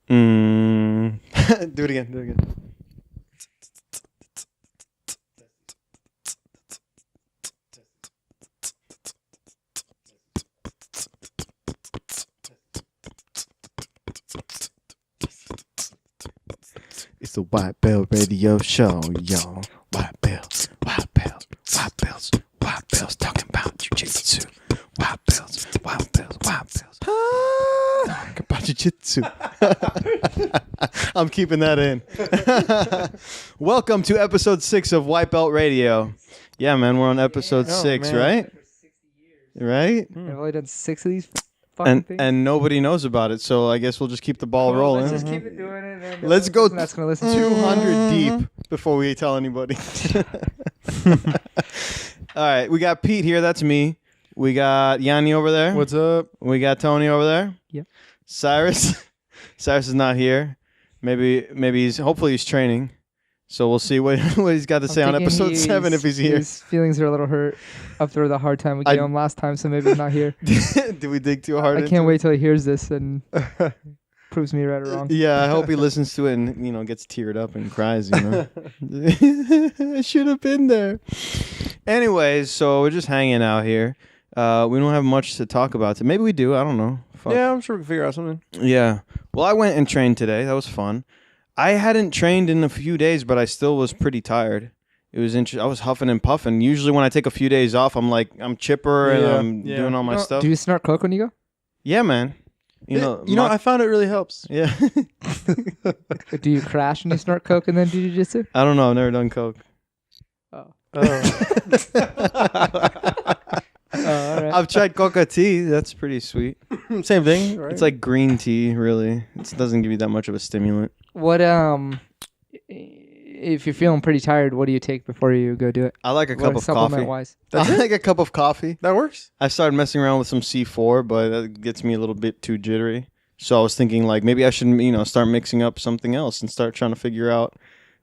Do it again. Do it again. It's the White Belt Radio Show, y'all. White belts, white belts, white belts, white belts, talking about jiu-jitsu. White belts, white belts, white belts. Talking about jiu-jitsu. I'm keeping that in. Welcome to episode 6 of White Belt Radio. Yeah, man, we're on episode 6, man. Right? Right? I've only done 6 of these fucking things. And nobody knows about it, so I guess we'll just keep the ball rolling. Let's just keep it doing it. And let's go that's gonna listen 200 deep before we tell anybody. All right, we got Pete here. That's me. We got Yianni over there. What's up? We got Tony over there. Yep. Cyrus is not here. Maybe hopefully he's training. So we'll see what he's got to say on episode 7 if he's here. His feelings are a little hurt after the hard time we gave him last time, so maybe he's not here. Did we dig too hard? I can't wait till he hears this and proves me right or wrong. Yeah, I hope he listens to it and gets teared up and cries. I should have been there. Anyways, so we're just hanging out here. We don't have much to talk about. Maybe we do. I don't know. Fuck. Yeah, I'm sure we can figure out something. Yeah. Well, I went and trained today. That was fun. I hadn't trained in a few days, but I still was pretty tired. It was I was huffing and puffing. Usually when I take a few days off, I'm chipper and I'm doing all my stuff. Do you snort coke when you go? Yeah, man. I found it really helps. Yeah. Do you crash when you snort coke and then do jiu-jitsu? I don't know. I've never done coke. Oh. Oh. All right. I've tried coca tea. That's pretty sweet. Same thing, right? It's like green tea, really. It doesn't give you that much of a stimulant. What if you're feeling pretty tired, what do you take before you go do it? I like a cup of coffee. Wise? I like a cup of coffee. That works. I started messing around with some C4, but that gets me a little bit too jittery. So I was thinking like maybe I should, start mixing up something else and start trying to figure out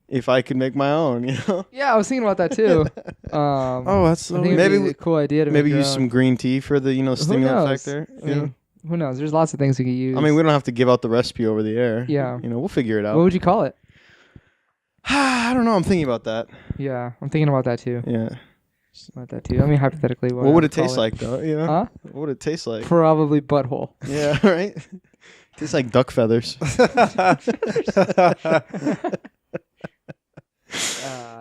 if I could make my own, Yeah, I was thinking about that too. That's so maybe a cool idea to maybe use some green tea for the stimulant factor. Who knows? There's lots of things you could use. I mean, we don't have to give out the recipe over the air. Yeah. We'll figure it out. What would you call it? I don't know. I'm thinking about that. Yeah, I'm thinking about that too. Yeah. About that too. I mean, hypothetically, what would it taste like, though? Huh? What would it taste like? Probably butthole. Yeah, right? Tastes like duck feathers.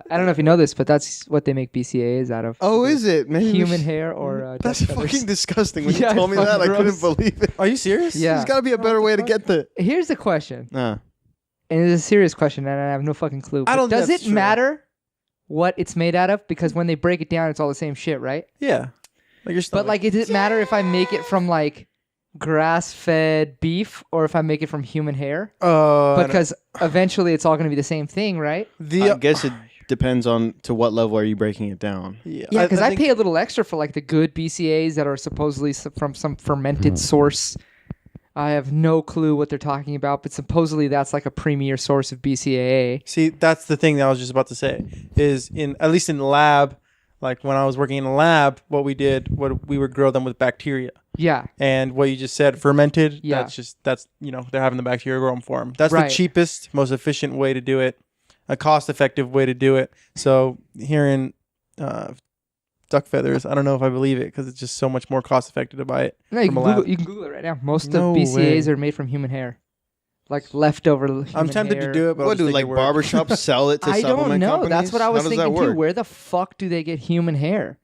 I don't know if you know this, but that's what they make BCAAs out of. Oh, is it? Maybe human hair or that's duck fucking feathers. disgusting. When you told me that, I couldn't believe it. Are you serious? Yeah. There's got to be a better way to get the... Here's the question. And it's a serious question, and I have no fucking clue. I don't think Does that's it true. matter what it's made out of? Because when they break it down, it's all the same shit, right? Yeah. Like your stomach. But like, does it matter if I make it from like grass-fed beef or if I make it from human hair? Because eventually it's all going to be the same thing, right? I guess it depends on to what level are you breaking it down. Yeah, because I pay a little extra for like the good BCAAs that are supposedly from some fermented source. I have no clue what they're talking about, but supposedly that's like a premier source of BCAA. See, that's the thing that I was just about to say. Is at least in the lab, like when I was working in a lab, what we would grow them with bacteria. Yeah. And what you just said, fermented. Yeah. That's they're having the bacteria grow them for them. That's right. The cheapest, most efficient way to do it, a cost-effective way to do it. So hearing duck feathers, I don't know if I believe it because it's just so much more cost-effective to buy it. No, you from can Google it right now. Most No of BCAAs way. are made from human hair, like leftover. I'm tempted hair. to do it, but What do like barbershops sell it to I supplement don't know. companies? That's what I was How does that thinking too. work? Where the fuck do they get human hair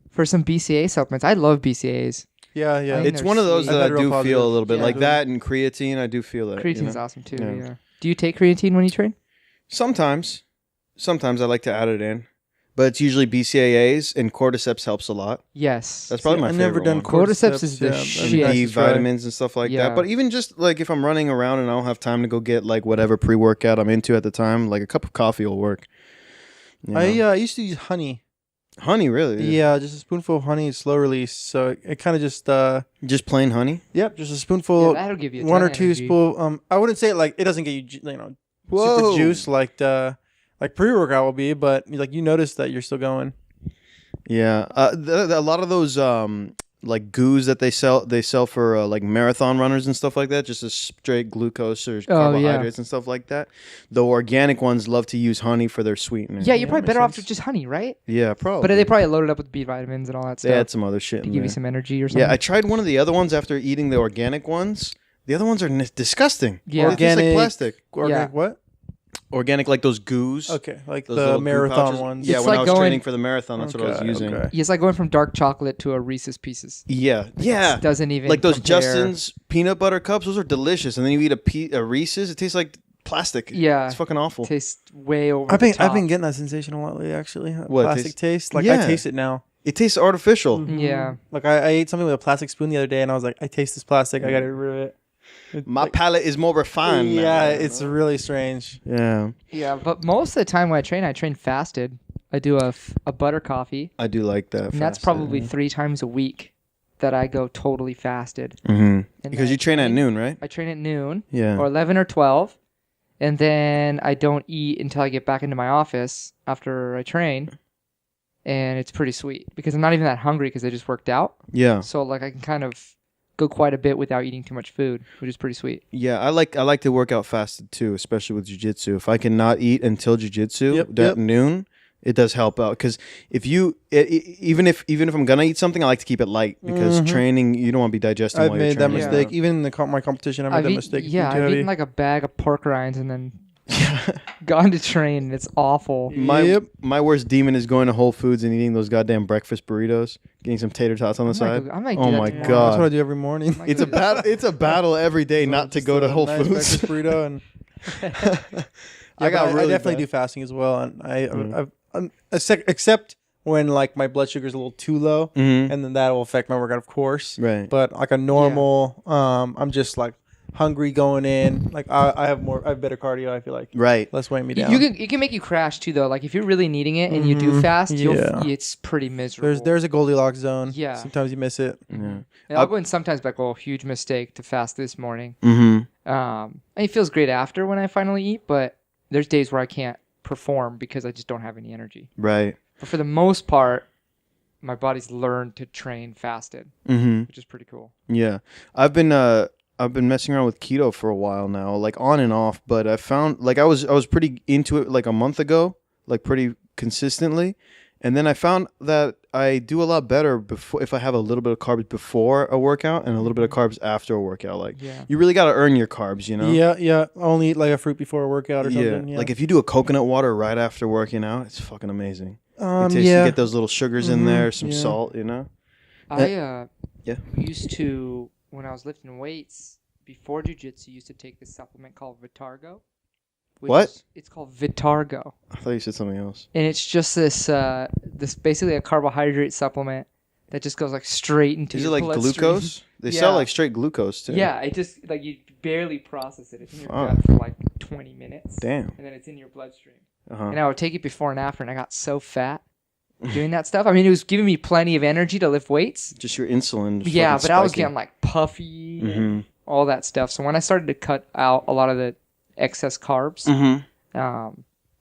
for some BCAA supplements? I love BCAAs. Yeah. I think It's they're one of those sweet. that I I've had real do positive- feel a little bit Yeah. like that, and creatine. I do feel that. Creatine's awesome too. Yeah. Yeah. Do you take creatine when you train? Sometimes I like to add it in, but it's usually BCAAs and cordyceps helps a lot. Yes. That's probably my I've favorite never done one. Cordyceps is the yeah, shit. that's D just right. vitamins and stuff like Yeah. that. But even just like if I'm running around and I don't have time to go get like whatever pre-workout I'm into at the time, like a cup of coffee will work. I used to use honey. Honey, really? Yeah, just a spoonful of honey, slow release. So it kind of just Just plain honey? yep, just a spoonful, that'll give you a one ton or of two energy. spoon. I wouldn't say it like it doesn't get you Whoa. super juice like pre-workout will be, but like you notice that you're still going. Yeah. A lot of those like goos that they sell for like marathon runners and stuff like that, just a straight glucose or carbohydrates and stuff like that. The organic ones love to use honey for their sweetener. Yeah, you're probably better off with just honey, right? Yeah, probably. But they probably loaded up with B vitamins and all that stuff. They had some other shit to in give there. you some energy or something. Yeah, I tried one of the other ones after eating the organic ones. The other ones are disgusting. Yeah. They taste like plastic. Organic what? Organic, like those goos. Okay, like Those the little goo marathon pouches. ones. Yeah, It's when like I was going- training for the marathon, that's what I was using. Okay. Yeah, it's like going from dark chocolate to a Reese's Pieces. Yeah, yeah. It doesn't even Like those compare. Justin's peanut butter cups, those are delicious. And then you eat a Reese's, it tastes like plastic. Yeah. It's fucking awful. Tastes way over I've been the top. getting that sensation a lot lately. Actually, What, plastic taste? Like Yeah. I taste it now. It tastes artificial. Yeah. Like I ate something with a plastic spoon the other day, and I was like, I taste this plastic. I got to get rid of it. My palate is more refined now. Yeah, it's really strange. Yeah, Yeah, but most of the time when I train fasted. I do a butter coffee, I do like that. and that's probably 3 times a week that I go totally fasted. Mm-hmm. And Because then you train at noon, right? I train at noon Yeah. or 11 or 12, and then I don't eat until I get back into my office after I train, and it's pretty sweet because I'm not even that hungry because I just worked out. Yeah. So like I can kind of go quite a bit without eating too much food, which is pretty sweet. Yeah, I like to work out fasted too, especially with jiu-jitsu. If I cannot eat until jiu-jitsu at noon, it does help out. Because if you even if I'm gonna eat something, I like to keep it light because training, you don't want to be digesting. I've while you're made that training. mistake. Even in my competition, I made that mistake. Yeah, I've eaten like a bag of pork rinds and then gone to train, and it's awful. My worst demon is going to Whole Foods and eating those goddamn breakfast burritos, getting some tater tots on the side. I might do Oh that my tomorrow. God. That's what I do every morning. It's a battle. It's a battle every day not to go to Whole nice Foods. breakfast burrito and I definitely do fasting as well, and except when like my blood sugar is a little too low, Mhm. and then that will affect my workout, of course. Right. But like a normal, I'm just like hungry going in. Like I have better cardio. I feel like Right. less weighing me down. It can make you crash too though. Like if you're really needing it and you do fast, it's pretty miserable. There's a Goldilocks zone. Yeah. Sometimes you miss it. Yeah. And I'll go in sometimes like, oh, huge mistake to fast this morning. Mm-hmm. And it feels great after when I finally eat, but there's days where I can't perform because I just don't have any energy. Right. But for the most part, my body's learned to train fasted, Mm-hmm. which is pretty cool. Yeah. I've been messing around with keto for a while now, like on and off, but I found like I was pretty into it like a month ago, like pretty consistently. And then I found that I do a lot better if I have a little bit of carbs before a workout and a little bit of carbs after a workout. Like you really got to earn your carbs, you know? Yeah. Only eat like a fruit before a workout or something. Yeah. Like if you do a coconut water right after working out, it's fucking amazing. You yeah. get those little sugars in there, some salt, you know? I Yeah. used to, when I was lifting weights before jiu-jitsu, used to take this supplement called Vitargo. What? It's called Vitargo. I thought you said something else. And it's just this basically a carbohydrate supplement that just goes like straight into Is it your like bloodstream. glucose? They sell Yeah. like straight glucose too. Yeah, it just like you barely process it. It's in your Fuck. gut for like 20 minutes. Damn. And then it's in your bloodstream. Uh-huh. And I would take it before and after, and I got so fat doing that stuff. I mean, it was giving me plenty of energy to lift weights. Just your insulin. Yeah, but I was spiking. getting like puffy and Mhm. all that stuff. So when I started to cut out a lot of the excess carbs, Mhm.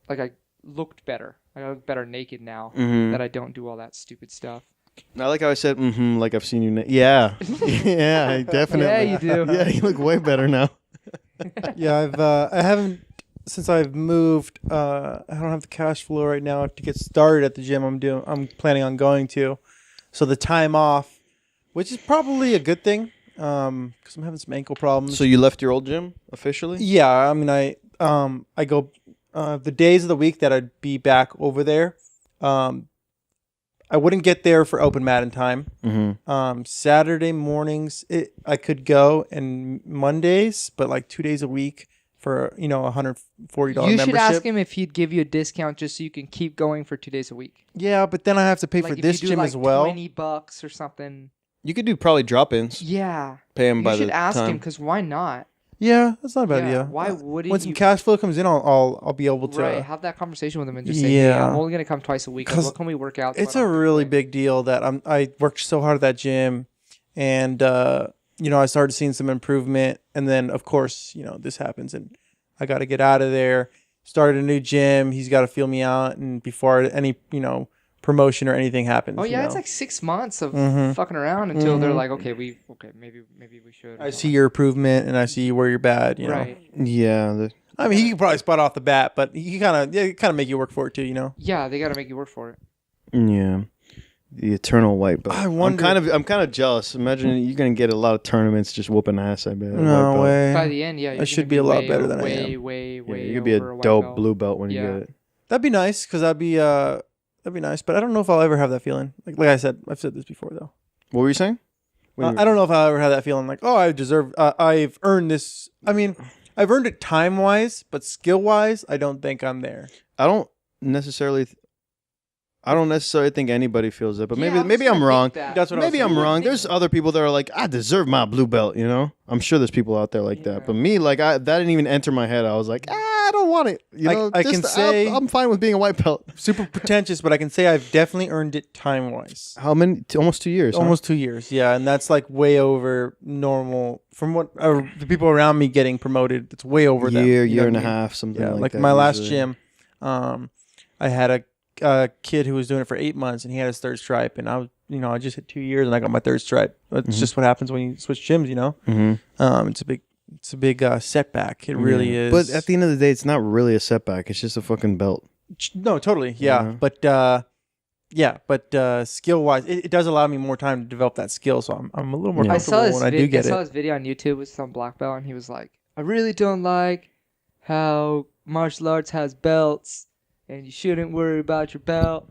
like I looked better. I look better naked now Mhm. that I don't do all that stupid stuff. I like how I said like I've seen you. Yeah. Yeah, definitely. Yeah, you do. Yeah, you look way better now. Yeah, I haven't since I've moved. I don't have the cash flow right now to get started at the gym. I'm planning on going to, so the time off, which is probably a good thing, because I'm having some ankle problems. So you left your old gym officially? Yeah, I mean, I go the days of the week that I'd be back over there. I wouldn't get there for open mat in time. Mm-hmm. Saturday mornings I could go, and Mondays, but like 2 days a week for $140 You membership. should ask him if he'd give you a discount just so you can keep going for 2 days a week. Yeah, but then I have to pay Like for if this you do gym like as well. $20 or something. You could do probably drop-ins. Yeah. Pay him by You the should ask time. him because why not? Yeah, that's not a bad Yeah, idea. why wouldn't when some you- cash flow comes in, I'll be able to. Right, have that conversation with him and just say, hey, Yeah. I'm only going to come twice a week. Like, 'Cause what can we work out? so It's I a don't have to really quit? big deal that I worked so hard at that gym, and I started seeing some improvement, and then of course this happens, and I got to get out of there. Started a new gym. He's got to feel me out, and before any promotion or anything happens. Oh yeah, you it's know? like 6 months of Mhm. fucking around until they're Mhm. like, okay, maybe we should. I see your improvement and I see where you're bad. You know? Right. Yeah. I mean, he can probably spot off the bat, but he kind of make you work for it too. You know? Yeah, they got to make you work for it. Yeah. The eternal white belt. I wonder- I'm kind of jealous. Imagine you're gonna get a lot of tournaments just whooping ass. I bet. No White way. By the end, yeah, you're I should gonna be a lot way, better than I way, am. way, belt. way. Yeah, you could be a over white dope belt. blue belt when you Yeah. get it. That'd be nice because that'd be nice. But I don't know if I'll ever have that feeling. Like I said, I've said this before though. What were you saying? I don't know if I'll ever have that feeling. Like, oh, I deserve. I've earned this. I mean, I've earned it time wise, but skill wise, I don't think I'm there. I don't necessarily think anybody feels that, but Yeah, maybe just I'm gonna wrong. think that. That's what Maybe I was I'm thinking. wrong. There's other people that are like, I deserve my blue belt. You know, I'm sure there's people out there like Yeah. that. But me, like, that didn't even enter my head. I was like, I don't want it. You know, I can say- I'm fine with being a white belt. Super pretentious, but I can say I've definitely earned it time wise. How many? Almost 2 years. huh? Almost 2 years, yeah, and that's like way over normal from what the people around me getting promoted. It's way over them. year, you know year what and a I mean? half, something Yeah, like like that. my last usually. gym, I had a kid who was doing it for 8 months, and he had his third stripe, and I just hit 2 years, and I got my third stripe. That's just what happens when you switch gyms, you know. Mhm. It's a big setback. It really Yeah. is. But at the end of the day, it's not really a setback. It's just a fucking belt. no, totally, yeah. But skill wise, it does allow me more time to develop that skill. So I'm a little more Yeah. I comfortable saw this. when I do get I saw it. this video on YouTube with some black belt, and he was like, "I really don't like how martial arts has belts, and you shouldn't worry about your belt."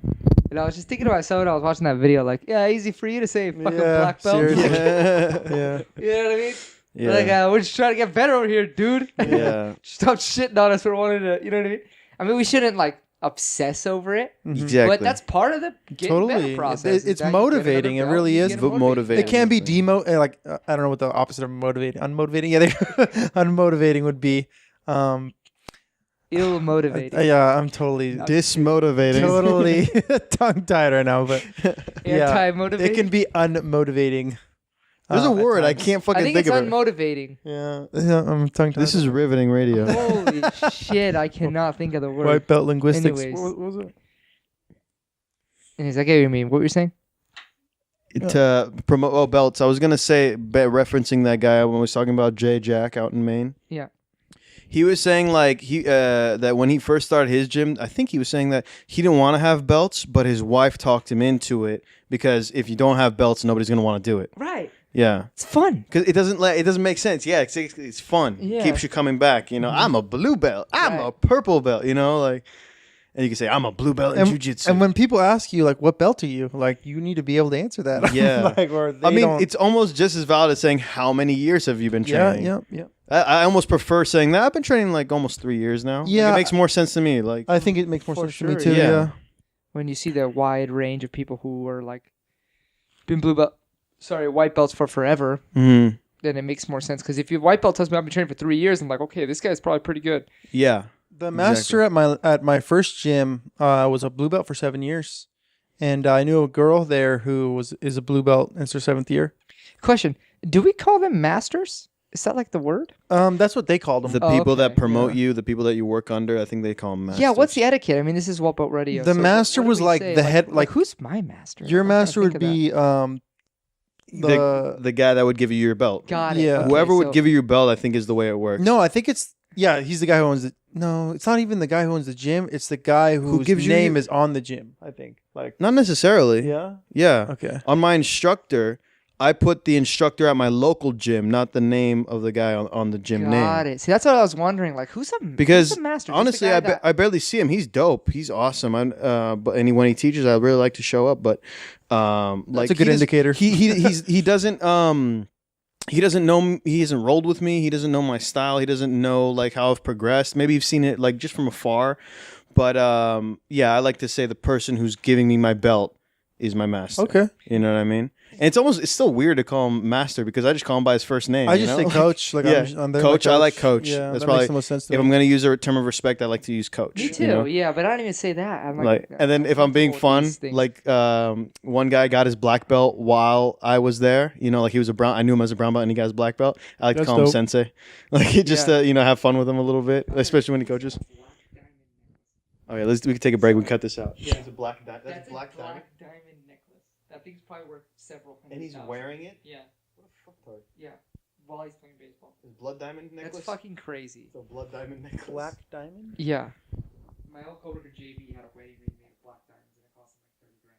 And I was just thinking to myself when I was watching that video, like, "Yeah, easy for you to say fucking black belt." seriously. Yeah. Yeah. You know what I mean? Yeah. Like, we're just trying to get better over here, dude. Yeah. Stop shitting on us for wanting to. You know what I mean? I mean, we shouldn't like obsess over it, Exactly. but that's part of the getting better Totally. process. It's is that you get another motivating. It belt, really you is get more motivating. It can be I don't know what the opposite of motivating. Unmotivating. Yeah, unmotivating would be. Ill motivating. Yeah, I'm totally Dismotivating. totally tongue tied right now, but yeah, Anti-motivating. it can be unmotivating. There's a at word I times. can't I fucking think think it's of it. unmotivating. Yeah, I'm tongue tied. This is riveting radio. Holy shit! I cannot think of the word. white belt linguistics. Anyways. What was it? Anyways, I get what you mean. What were you saying? To promote belts, I was gonna say, referencing that guy when we was talking about Jay Jack out in Maine. Yeah. He was saying like that when he first started his gym, I think he was saying that he didn't want to have belts, but his wife talked him into it because if you don't have belts, nobody's gonna want to do it. Right. Yeah, It's fun. because it doesn't make sense. Yeah, it's fun. Yeah. Keeps you coming back. You know, I'm a blue belt. I'm Right. a purple belt. You know, like, and you can say I'm a blue belt in jiu-jitsu. And when people ask you like, "What belt are you?" Like, you need to be able to answer that. Yeah. like, or I mean, don't- it's almost just as valid as saying how many years have you been training. yeah. I almost prefer saying that. I've been training like almost 3 years now. Like, Yeah. it makes more sense to me. Like, I think it makes more For sense to me sure, too. yeah. Yeah. When you see the wide range of people who are like been white belts for forever, mhm. then it makes more sense. Because if your white belt tells me I've been training for 3 years, I'm like, okay, this guy's probably pretty good. Yeah. The master at my first gym was a blue belt for 7 years, and I knew a girl there who is a blue belt in her 7th year. Question: do we call them masters? Is that like the word? That's what they called them. The Oh, people that okay. promote you, the people that you work under, I think they call them masters. Yeah. What's the etiquette? I mean, this is White Belt Radio. The so master what do was we like say? the head- like- who's my master? Your I'm trying to master think would of that. be the guy that would give you your belt. Got it. yeah. Okay, Whoever would so- give you your belt, I think, is the way it works. no, I think it's he's the guy who owns it. No, it's not even the guy who owns the gym. It's the guy whose gives you name your- is on the gym. I think like Not necessarily. yeah. Yeah. Okay. On my instructor, I put the instructor at my local gym, not the name of the guy on the gym Got name. it. See, that's what I was wondering. Like, who's the Because who's the master? Just the honestly, guy that- I barely see him. He's dope. He's awesome. When he teaches, I really like to show up. But like a good indicator. He doesn't he doesn't know. He hasn't rolled with me. He doesn't know my style. He doesn't know like how I've progressed. Maybe you've seen it like just from afar. But yeah, I like to say the person who's giving me my belt is my master. Okay. You know what I mean? And it's still weird to call him master because I just call him by his first name. I you just know? say coach. Like Yeah. I'm there, Coach, my I like coach. Yeah, That's that probably- makes the most sense to If me. I'm gonna use a term of respect, I like to use coach. Me too. you know? Yeah, but I don't even say that. I'm Like, and then if I'm being comfortable with fun, these things. like one guy got his black belt while I was there. You know, like he was a brown. I knew him as a brown belt, and he got his black belt. I like to That's call him dope. sensei, like just Yeah. to have fun with him a little bit, especially when he coaches. Oh yeah, we can take a break. We can cut this out. Yeah. It's a black diamond. That's a black diamond necklace. That thing's probably worth several hundred. And he's thousand. wearing it. Yeah. What a fucktard. Yeah. While he's playing baseball. His blood diamond necklace. That's fucking crazy. It's a blood diamond necklace. Black diamond. Yeah. My old coworker JB had a wedding ring made of black diamonds and it cost him like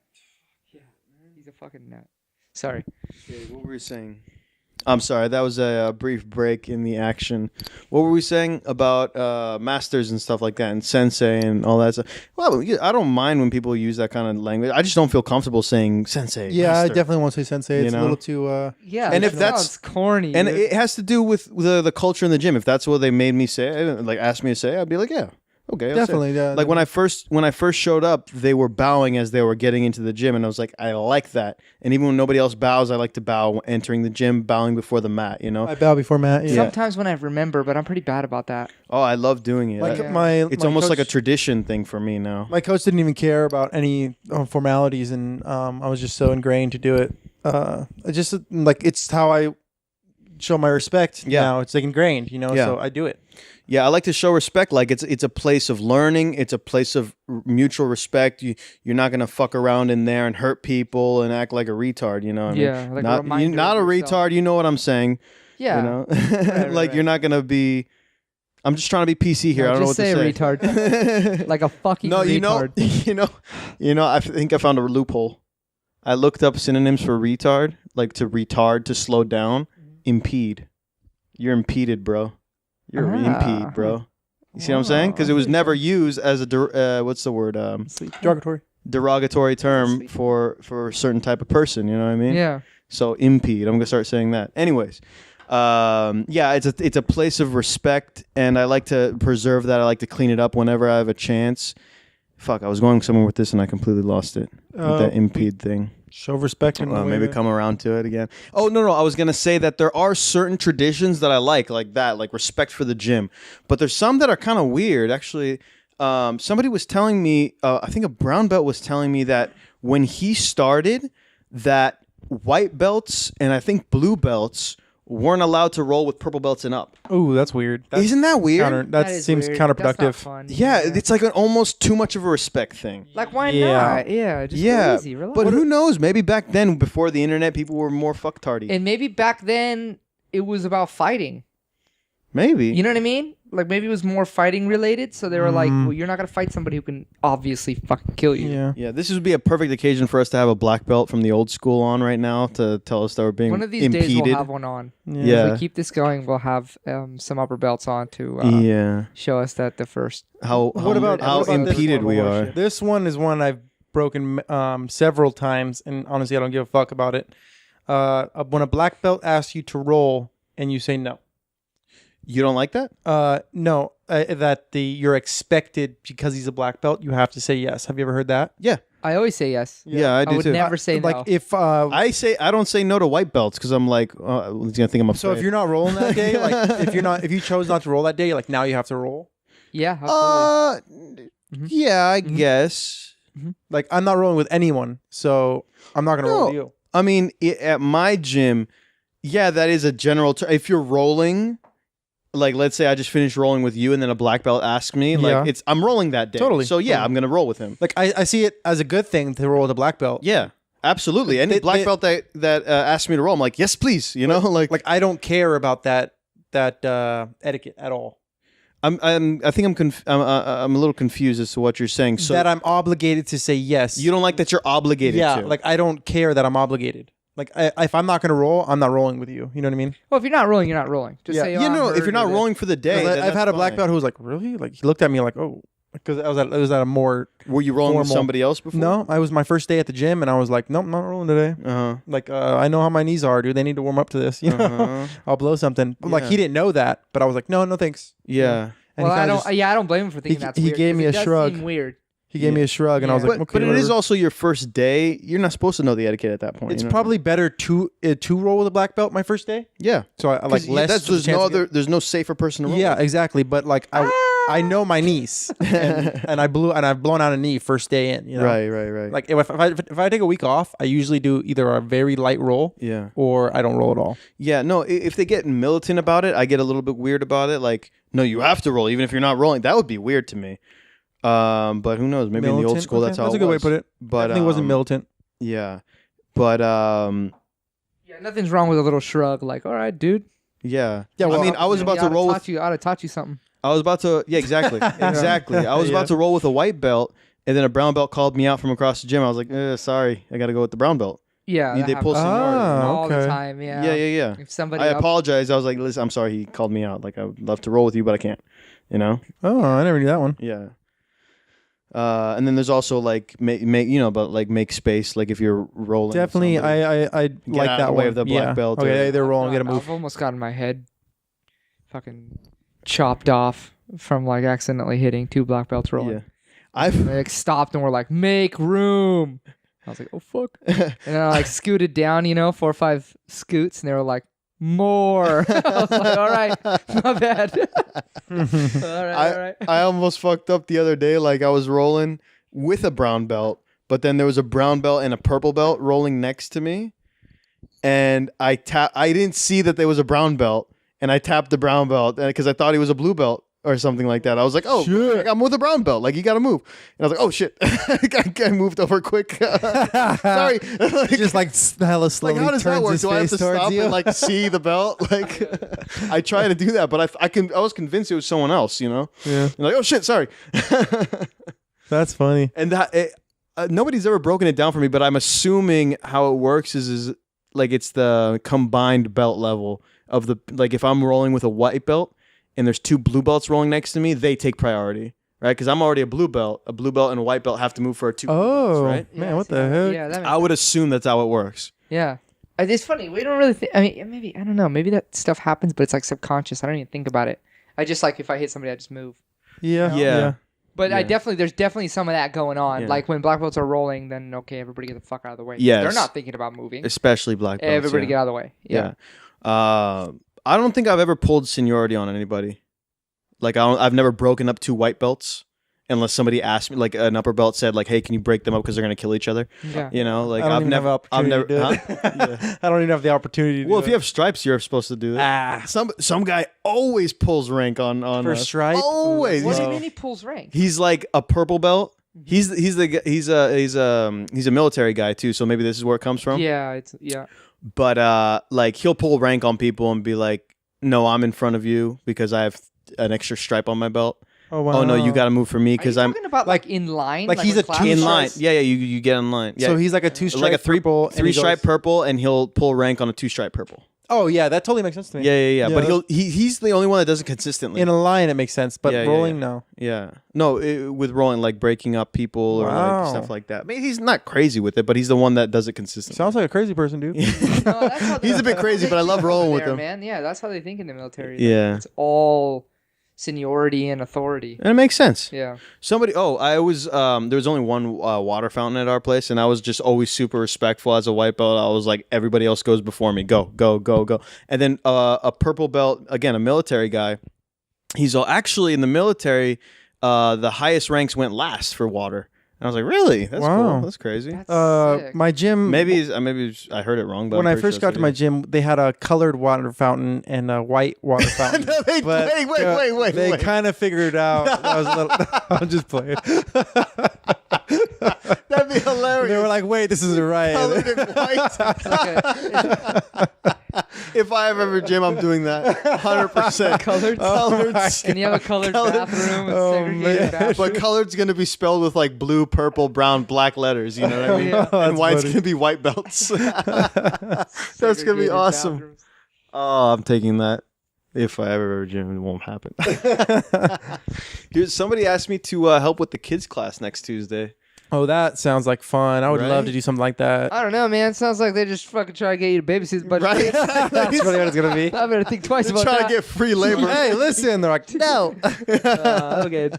$30,000. Yeah. He's a fucking nut. Sorry. Okay, what were we saying? I'm sorry, that was a brief break in the action. What were we saying about masters and stuff like that, and sensei and all that stuff? Well, I don't mind when people use that kind of language. I just don't feel comfortable saying sensei. Yeah, master. I definitely won't say sensei. It's You a know? little too. Yeah. And if that that's- sounds corny. And dude. it has to do with the culture in the gym. If that's what they made me say, like asked me to say, I'd be like, yeah, okay, I'll say it. Definitely. Yeah. Like when I first showed up, they were bowing as they were getting into the gym, and I was like, I like that. And even when nobody else bows, I like to bow entering the gym, bowing before the mat. You know? I bow before Matt. Yeah. Sometimes when I remember, but I'm pretty bad about that. Oh, I love doing it. Like Yeah. It's my almost like a coach- tradition thing for me now. My coach didn't even care about any formalities, and I was just so ingrained to do it. I just like it's how I show my respect. Yeah. Now it's like ingrained, you know. Yeah. So I do it. Yeah, I like to show respect. Like it's a place of learning. It's a place of mutual respect. You're not gonna fuck around in there and hurt people and act like a retard. You know what I mean? Yeah, like a not reminder not a of yourself. retard. You know what I'm saying? Yeah. You know, right, like right. you're not gonna be. I'm just trying to be PC here. No, I don't know what just to say say. retard. Like a fucking no, retard. you know. I think I found a loophole. I looked up synonyms for retard, like to retard, to slow down, impede. You're impeded, bro. You're impede, bro. You see what I'm saying? Because it was never used as a what's the word? Derogatory. Derogatory term for a certain type of person. You know what I mean? Yeah. So impede. I'm gonna start saying that. Anyways, yeah, it's a place of respect, and I like to preserve that. I like to clean it up whenever I have a chance. Fuck, I was going somewhere with this and I completely lost it. With that impede thing. Show respect and Maybe come around to it again. Oh, no. I was going to say that there are certain traditions that I like that, like respect for the gym. But there's some that are kind of weird. Actually, somebody was telling me, I think a brown belt was telling me that when he started, that white belts and I think blue belts weren't allowed to roll with purple belts and up. Oh, that's weird. Isn't that weird? That is seems weird. counterproductive. That's not fun. Yeah, it's like almost too much of a respect thing. Like, why Yeah. not? Yeah, just go easy, relax. But who knows? Maybe back then, before the internet, people were more fucktardy. And maybe back then it was about fighting. Maybe. You know what I mean? Like maybe it was more fighting related. So they were like, well, you're not gonna fight somebody who can obviously fucking kill you. Yeah. Yeah, this would be a perfect occasion for us to have a black belt from the old school on right now to tell us that we're being One of these impeded. days we'll have one on. Yeah. If we keep this going, we'll have some upper belts on to Yeah. show us that the first. How What about this impeded one? we are. This one is one I've broken several times, and honestly, I don't give a fuck about it. When a black belt asks you to roll and you say no. You don't like that? No, that you're expected because he's a black belt. You have to say yes. Have you ever heard that? Yeah. I always say yes. Yeah, I do would too. never say no. Like if I don't say no to white belts because I'm like, he's gonna think I'm afraid. so if you're not rolling that day, like if you chose not to roll that day, like now you have to roll. Yeah. Absolutely. Yeah, I guess. Like I'm not rolling with anyone, so I'm not gonna roll with you. I mean, at my gym, yeah, that is a general term. If you're rolling, like let's say I just finished rolling with you, and then a black belt asks me, Yeah. like I'm rolling that day. Totally. So yeah, Totally. I'm gonna roll with him. Like I see it as a good thing to roll with a black belt. Yeah, absolutely. Any black belt that asks me to roll, I'm like, yes, please. You know, like I don't care about that etiquette at all. I think I'm a little confused as to what you're saying. So that I'm obligated to say yes. you don't like that you're obligated Yeah, to. like I don't care that I'm obligated. Like if I'm not gonna roll, I'm not rolling with you. You know what I mean? Well, if you're not rolling, you're not rolling. Just Yeah. say, you I'm know, if hurt you're not or this. rolling for the day, 'Cause then I've had that's a black fine. belt who was like, really? Like he looked at me like, oh, because I was at a more Were you rolling with formal- somebody else before? No, I was my first day at the gym, and I was like, nope, I'm not rolling today. Uh-huh. Like I know how my knees are, dude. They need to warm up to this. You know, Uh-huh. I'll blow something. But like Yeah. he didn't know that, but I was like, no, thanks. Yeah. And Well, he I kinda don't. just- Yeah, I don't blame him for thinking he- that's he weird. gave me 'cause a it does shrug. seem weird. He gave me a shrug, and I was Yeah. like, okay, But it is whatever. also your first day. You're not supposed to know the etiquette at that point. It's you know? probably better to roll with a black belt my first day. yeah. So I like 'Cause less. there's chance no to get- other. There's no safer person to roll. Yeah, with. exactly. But like I know my knees, and I've blown out a knee first day in. You know? Right. Like if I take a week off, I usually do either a very light roll, Yeah. or I don't roll at all. Yeah. No. If they get militant about it, I get a little bit weird about it. Like, no, you have to roll, even if you're not rolling. That would be weird to me. But who knows? Maybe in the old Militant? school, Okay, that's how that's it a good way was. to put it. But I think it wasn't militant. Yeah, but Yeah, nothing's wrong with a little shrug. Like, all right, dude. yeah. Yeah, well, I mean, I was about to roll with. I ought to taught you something. I was about to. Yeah, exactly, exactly. I was Yeah. about to roll with a white belt, and then a brown belt called me out from across the gym. I was like, sorry, I got to go with the brown belt. Yeah, They that pull happens seniority. all the okay. time. Yeah. Yeah. If somebody I up- apologize. I was like, listen, I'm sorry. He called me out. Like, I would love to roll with you, but I can't. You know? Oh, I never knew that one. Yeah. And then there's also like make but like make space. Like if you're rolling, with Definitely, somebody. I out like of that the way one. of the black belt Okay, or- they're rolling. Get a I've move. almost gotten my head fucking chopped off from like accidentally hitting 2 black belts rolling. Yeah. I've They like stopped and were like, "Make room." I was like, "Oh fuck!" And then I like scooted down, 4 or 5 scoots, and they were like, "More." I was like, "All right, my bad." all right. I almost fucked up the other day. Like I was rolling with a brown belt, but then there was a brown belt and a purple belt rolling next to me, and I didn't see that there was a brown belt, and I tapped the brown belt because I thought he was a blue belt or something like that. I was like, oh, Shit. I'm with a brown belt. Like you got to move, and I was like, oh shit, I moved over quick. Sorry. Just like hella Like slowly how does that turns work? his Do I have face to towards stop you. and like see the belt? Like I try to do that, but I was convinced it was someone else. Yeah, And like, oh shit, sorry. that's funny. And nobody's ever broken it down for me, but I'm assuming how it works is like it's the combined belt level of the, like if I'm rolling with a white belt and there's 2 blue belts rolling next to me, they take priority, right? Because I'm already a blue belt and a white belt have to move for 2 blue belts, Oh, right? man, Yeah, what see, the heck? Yeah, that makes I would assume that's how it works. Yeah. It's funny. We don't really think. I mean, maybe, I don't know. Maybe that stuff happens, but it's like subconscious. I don't even think about it. I just like, if I hit somebody, I just move. Yeah, Yeah. But Yeah. there's definitely some of that going on. Yeah. Like when black belts are rolling, then okay, everybody get the fuck out of the way. Yes. They're not thinking about moving. Especially black belts. Everybody yeah. get out of the way. Yeah. I don't think I've ever pulled seniority on anybody. Like I've never broken up 2 white belts unless somebody asked me, like an upper belt said, like, "Hey, can you break them up because they're gonna kill each other?" Yeah. You know, like I don't I've even have never, the opportunity to do it. Huh? I don't even have the opportunity to Well, do if you have stripes, you're supposed to do that. Some guy always pulls rank on For us. stripe? Always. What do you No. mean he pulls rank? He's like a purple belt. He's a military guy too. So maybe this is where it comes from. Yeah. But like he'll pull rank on people and be like, "No, I'm in front of you because I have an extra stripe on my belt." Oh, wow. Oh no, you got to move for me Because because I'm talking about like in line, like he's when a class two in starts? line. Yeah, you get in line. Yeah. So he's like a 2 stripe like a purple. and he 3 stripe goes- purple, and he'll pull rank on a 2 stripe purple. Oh, yeah, that totally makes sense to me. Yeah. Yeah, But he's the only one that does it consistently. In a line, it makes sense, but Yeah, yeah, rolling, yeah. no. Yeah. No, with rolling, like breaking up people or Wow. like stuff like that. I mean, he's not crazy with it, but he's the one that does it consistently. Sounds like a crazy person, dude. No, that's how He's a bit crazy, but I love rolling with there, him. man. Yeah, that's how they think in the military. Yeah. It's all seniority and authority. And it makes sense. Yeah. I was, there was only one water fountain at our place, and I was just always super respectful as a white belt. I was like, everybody else goes before me. Go. And then a purple belt, again, a military guy. He's actually in the military, the highest ranks went last for water. And I was like, really? That's Wow. cool. That's crazy. That's sick. My gym. Maybe I heard it wrong, but when I'm I pretty first sure got that's to what my it is. gym, they had a colored water fountain and a white water fountain. No, wait, They wait. kind of figured it out. I was a little, I'm just playing. That'd be hilarious. They were like, "Wait, this isn't right." Colored and white. If I have ever gym, I'm doing that. 100%. Colored? Colored. And you have a colored bathroom and Oh, segregated man. bathroom. But colored's going to be spelled with like blue, purple, brown, black letters. You know what I mean? Yeah. Oh, And that's white's funny. going to be white belts. That's going to be Segregated awesome. bathrooms. Oh, I'm taking that. If I ever gym, it won't happen. Somebody asked me to help with the kids class next Tuesday. Oh, that sounds like fun. I would Right? love to do something like that. I don't know, man. Sounds like they just fucking try to get you to babysit a bunch of Right? kids. That's really what it's gonna be. I better think twice about Trying that. to get free labor. Hey, listen. They're like, no. Okay.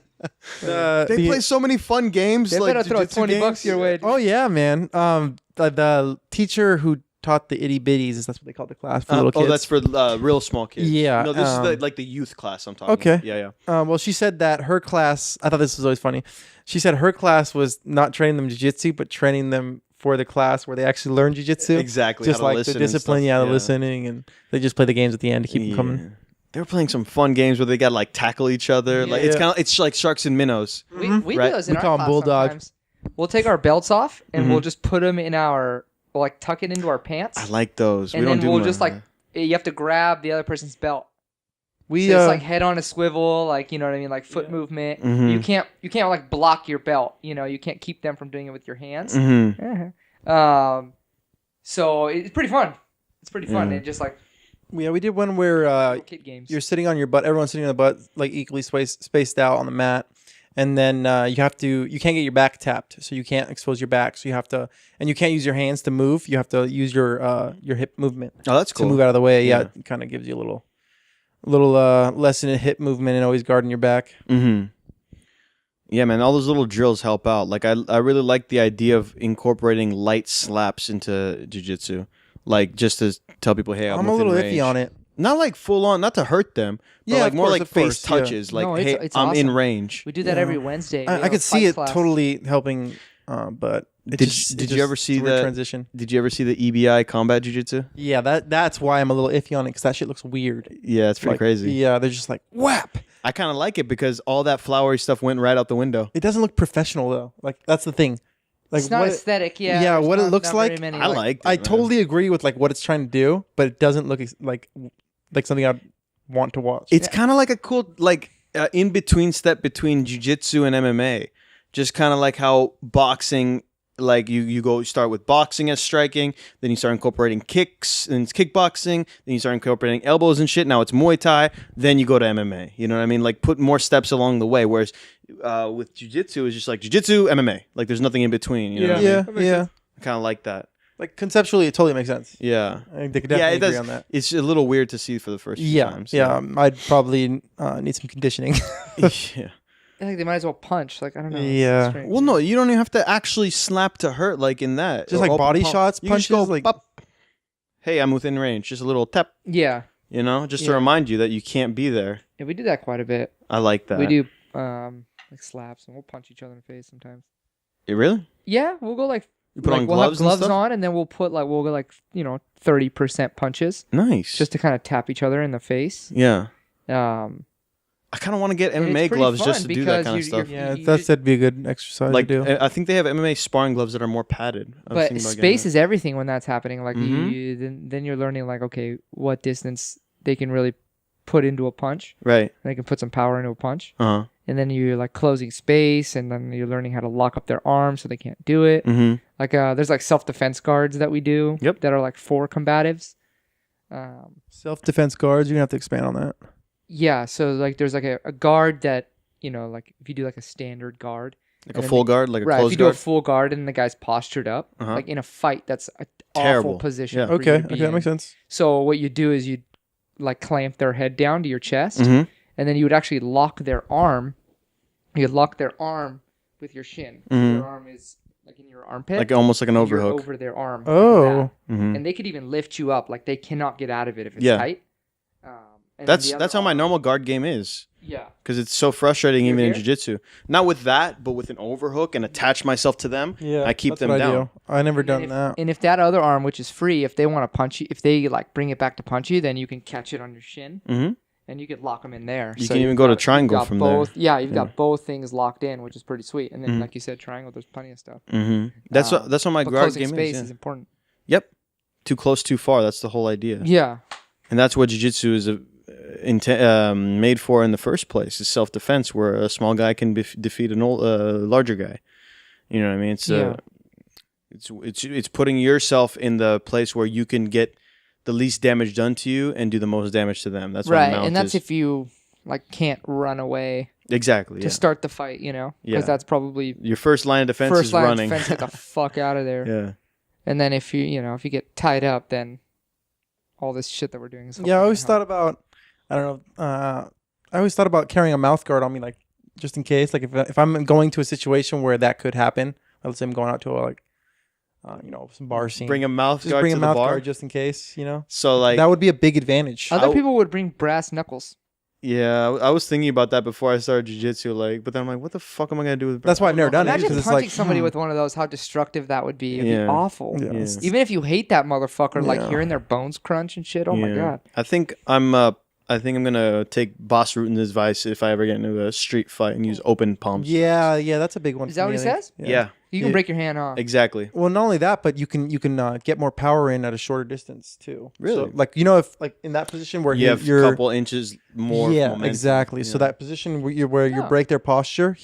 They play so many fun games. They like better throw jiu-jitsu $20 games. your way. Oh yeah, man. The teacher who taught the itty bitties, that's what they call the class for little kids. Oh, that's for real small kids. Yeah, No, this is like the youth class I'm talking Okay. about. Yeah. Well, she said that her class. I thought this was always funny. She said her class was not training them jiu-jitsu, but training them for the class where they actually learn jiu-jitsu. Exactly. Just how to like the listen and discipline, stuff. the listening, and they just play the games at the end to keep them coming. They were playing some fun games where they got like tackle each other. Like it's Yeah. kind of it's like sharks and minnows. We Right. do those in We our call 'em class bulldog. sometimes. We'll take our belts off and Mhm. we'll just put them in our like tuck it into our pants. I like those. And we don't then do we'll much just of like you have to grab the other person's belt. We So it's like head on a swivel, like you know what I mean, like foot movement. Mhm. You can't like block your belt. You know, you can't keep them from doing it with your hands. that. Mhm. So it's pretty fun. It's pretty fun. Yeah. And just like we did one where little kid games. you're sitting on your butt. Everyone's sitting on the butt, like equally spaced out on the mat, and then you can't get your back tapped, so you can't expose your back. So you have to, and you can't use your hands to move. You have to use your hip movement Oh, that's cool. to move out of the way. Yeah, Yeah. it kind of gives you a little lesson in hip movement and always guarding your back. Mm-hmm. Yeah, man, all those little drills help out. Like I really like the idea of incorporating light slaps into jiu-jitsu. Like just to tell people, hey, I'm a little within range. iffy on it. Not like full on, not to hurt them, but Yeah, like of more course, like of face course, yeah. touches. Like, No, hey, it's I'm in awesome. range. We do that Yeah. every Wednesday. We have I a could see fight it class. totally helping, but Did you ever see it's a weird the- transition? Did you ever see the EBI combat jiu-jitsu? Yeah, that's why I'm a little iffy on it because that shit looks weird. Yeah, it's pretty Like, crazy. Yeah, they're just like whap. I kind of like it because all that flowery stuff went right out the window. It doesn't look professional though. Like that's the thing. Like It's not what aesthetic. Yeah. yeah, there's what it not- looks not very like, many, I liked it. I man. totally agree with like what it's trying to do, but it doesn't look like something I'd want to watch. It's kind of like a cool, like, in between step between jiu-jitsu and MMA. Just kind of like how boxing, like you start with boxing as striking, then you start incorporating kicks, and it's kickboxing, then you start incorporating elbows and shit. Now it's Muay Thai, then you go to MMA. You know what I mean? Like put more steps along the way. Whereas with jiu-jitsu, it's just like jiu-jitsu, MMA. Like there's nothing in between. You know what I mean? yeah. I kind of like that. Like conceptually, it totally makes sense. Yeah. I think they could Yeah, definitely it agree does. on that. It's a little weird to see for the first few Yeah, times. yeah. I'd probably need some conditioning. Yeah. I think they might as well punch. Like I don't know. It's Yeah. strange. Well, no, you don't even have to actually slap to hurt like in that. Just Or like open body palm. shots, You can just punches, go, like- pop. Hey, I'm within range. Just a little tap, Yeah. you know, just to Yeah. remind you that you can't be there. Yeah, we do that quite a bit. I like that. We do like slaps and we'll punch each other in the face sometimes. Really? Yeah, we'll go like You put like on we'll gloves have gloves and stuff? on and then we'll go like 30% punches Nice. just to kind of tap each other in the face. yeah. Um, I kind of want to get and it's MMA pretty gloves just fun to do that because kind of you- stuff. you're- yeah, you- that'd be a good exercise Like, to do. I think they have MMA sparring gloves that are more padded. I was but thinking about getting space that. is everything when that's happening. Like Mhm. then you're learning like okay, what distance they can really put into a punch. right. They can put some power into a punch. Uh huh. And then you're like closing space, and then you're learning how to lock up their arms so they can't do it. Mm-hmm. Like there's like self-defense guards that we do. Yep. That are like for combatives. Self-defense guards. You're gonna have to expand on that. Yeah. So like there's like a guard that like if you do like a standard guard, Like And a then full guard, like a right? If closed you do a guard. full guard and the guy's postured up, Uh-huh. like in a fight, that's a Terrible. awful position. Yeah. For you Okay, to be okay, that in. makes sense. So what you do is you like clamp their head down to your chest, Mm-hmm. and then you would actually lock their arm. You'd lock their arm with your shin. So Mhm. Your arm is like in your armpit. Like almost like an You're overhook. over their arm. Oh. like Mm-hmm. that. And they could even lift you up. Like they cannot get out of it if it's Yeah. tight. And then the That's other how my arm- normal guard game is. Yeah. Because it's so frustrating You're even in here? jiu-jitsu. Not with that, but with an overhook and attach myself to them. Yeah, I keep that's them what down. I do. I never And done if, that. And if that other arm, which is free, if they want to punch you, if they like bring it back to punch you, then you can catch it on your shin Mm-hmm. and you could lock them in there. You So can you've even go to got- triangle you've got from there. both, there. Yeah, you've Yeah. got both things locked in, which is pretty sweet. And then, Mhm. like you said, triangle. There's plenty of stuff. Mm-hmm. That's what my But guard closing game space is. is important. Yep. Too close, too far. That's the whole idea. Yeah. And that's what jiu-jitsu is made for in the first place, is self-defense, where a small guy can defeat an larger guy. You know what I mean? Yeah. It's putting yourself in the place where you can get the least damage done to you and do the most damage to them. That's what a Right, mount and that's is. if you like can't run away Exactly. to Yeah. start the fight, because Yeah. that's probably Your first line of defense first is line running. of defense. Get the fuck out of there. Yeah. And then if if you get tied up, then all this shit that we're doing is Yeah, I hopefully always gonna thought about. I don't know. I always thought about carrying a mouth guard on me, like just in case. Like if I'm going to a situation where that could happen. Let's say I'm going out to some bar scene. Bring a mouth just guard bring to a the mouth bar. guard just in case. So like That would be a big advantage. help. Other I- people would bring brass knuckles. yeah, I was thinking about that before I started jiu-jitsu, but then I'm like, what the fuck am I gonna do with That's why I've never done it. Imagine Because it's punching like somebody with one of those. How destructive that would be. It'd Yeah. be awful. Yeah. Yeah. Even if you hate that motherfucker, like Yeah. hearing their bones crunch and shit. Oh my Yeah. god. I think I'm I think I'm gonna take Boss Rutan's advice if I ever get into a street fight and use open palms. Yeah, that's a big one. Is for that what me, he I think. says? Yeah. You can break your hand off. Exactly. Well, not only that, but you can get more power in at a shorter distance too. Really? So, like if like in that position where You have you're a couple inches more. yeah, momentum. exactly. Yeah. So that position where you Oh. break their posture,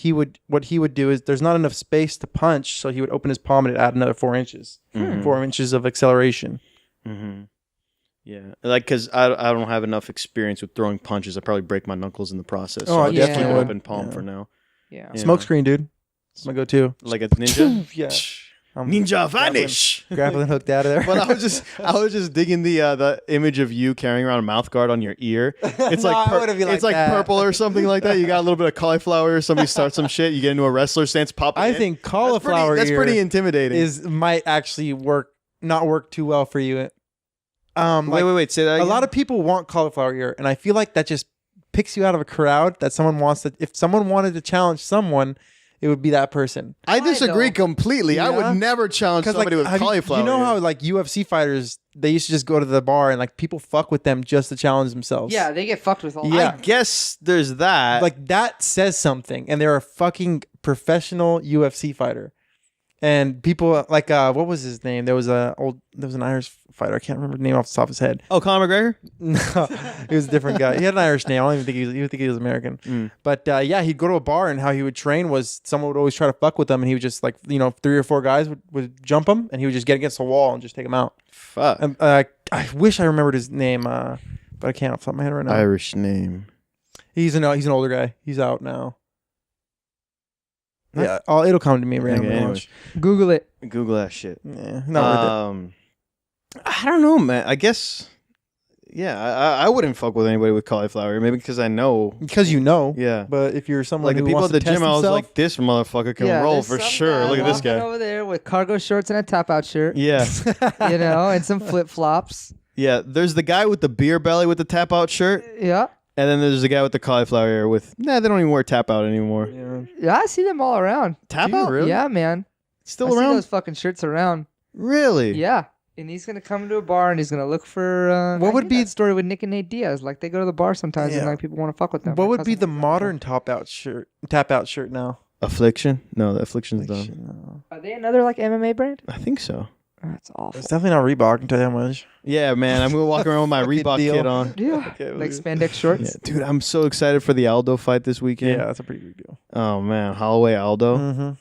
what he would do is there's not enough space to punch, so he would open his palm and add another 4 inches, Mhm. 4 inches of acceleration. Mm-hmm. Yeah, like because I don't have enough experience with throwing punches. I probably break my knuckles in the process. Oh, So I I'll just keep definitely it would. open palm Yeah. for now. Yeah. Yeah. Smokescreen, dude. That's my go-to. Like a ninja. Yeah. I'm Ninja vanish. grappling hooked out of there. But I was just digging the image of you carrying around a mouth guard on your ear. It's No, like I wouldn't be like it's like that. purple or something like that. You got a little bit of cauliflower. Somebody starts some shit. You get into a wrestler stance. Pop. I it in. think cauliflower that's ear pretty intimidating. might actually not work too well for you. Wait. Say that A again. lot of people want cauliflower ear, and I feel like that just picks you out of a crowd that someone wants to. If someone wanted to challenge someone, it would be that person. I Why, disagree though? completely. I Yeah? would never challenge somebody with have cauliflower. you know ear. how like UFC fighters they used to just go to the bar and like people fuck with them just to challenge themselves. Yeah, they get fucked with all Yeah. I guess there's that. like that says something, and they're a fucking professional UFC fighter. And people like what was his name? There was an Irish fighter. I can't remember the name off the top of his head. oh, Conor McGregor. No, he was a different guy. He had an Irish name. I don't even think he think he was American. Mm. But yeah, he'd go to a bar, and how he would train was someone would always try to fuck with him, and he would just like 3 or 4 guys would jump him, and he would just get against the wall and just take him out. Fuck. And, I wish I remembered his name, but I can't off the top of my head right now. Irish name. He's an older guy. He's out now. Yeah, it'll come to me randomly. anyway. Watch. Google it. Google that shit. Yeah, not worth I don't know, man. I guess. Yeah, I wouldn't fuck with anybody with cauliflower. Maybe because I know. it. Because Yeah. But if you're someone Like the who people wants at the to test gym, I was himself, like, this motherfucker can roll there's for some sure. guy Look at this walking guy. over there with cargo shorts and a top-out shirt. Yeah. And some flip-flops. Yeah. There's the guy with the beer belly with the tap out shirt. Yeah. And then there's the guy with the cauliflower ear with, they don't even wear tap out anymore. yeah. Yeah, I see them all around. Tap Do you out? really? Yeah, man. Still I see around? those fucking shirts around. Really? Yeah. And he's gonna come to a bar and he's gonna look for. What I would hear be- that story with Nick and Nate Diaz? Like they go to the bar sometimes and Yeah. like people want to fuck with them. What My would be cousin the was like, modern tap out shirt now? Affliction? No, the Affliction's done. No. Are they another like MMA brand? I think so. That's awful. It's definitely not Reebok. I can tell you how much. Yeah, man. I'm going to walk around with my Fucking Reebok deal. kit on. Yeah. Okay, Like well, spandex shorts. Yeah, dude, I'm so excited for the Aldo fight this weekend. Yeah, that's a pretty big deal. Oh, man. Holloway Aldo. Mm-hmm.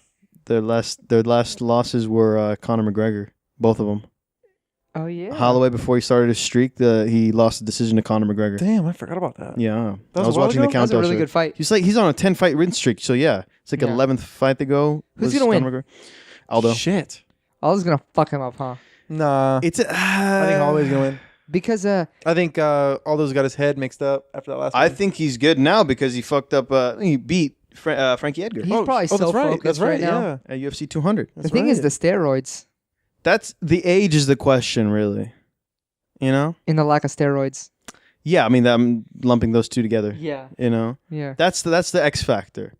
Their last losses were Conor McGregor. Both of them. Oh yeah. Holloway, before he started his streak, he lost the decision to Conor McGregor. Damn, I forgot about that. Yeah. That I was was a while watching the ago? That was a countdown. really show. good fight. He's on a 10-fight win streak. So, yeah. It's like Yeah. 11th fight to go. Who's was gonna win? Conor McGregor. Aldo. Shit. I was gonna fuck him up, huh? Nah. It's I think Holloway's gonna win. Because I think Aldo's got his head mixed up after that last I one. think he's good now because he fucked up. He beat Frankie Edgar he's probably so that's right. focused That's right. now. Yeah. at UFC 200. The thing is the steroids That's the age is the question, really. You know? and the lack of steroids. Yeah, I mean, I'm lumping those two together. Yeah. You know, Yeah. that's the X factor.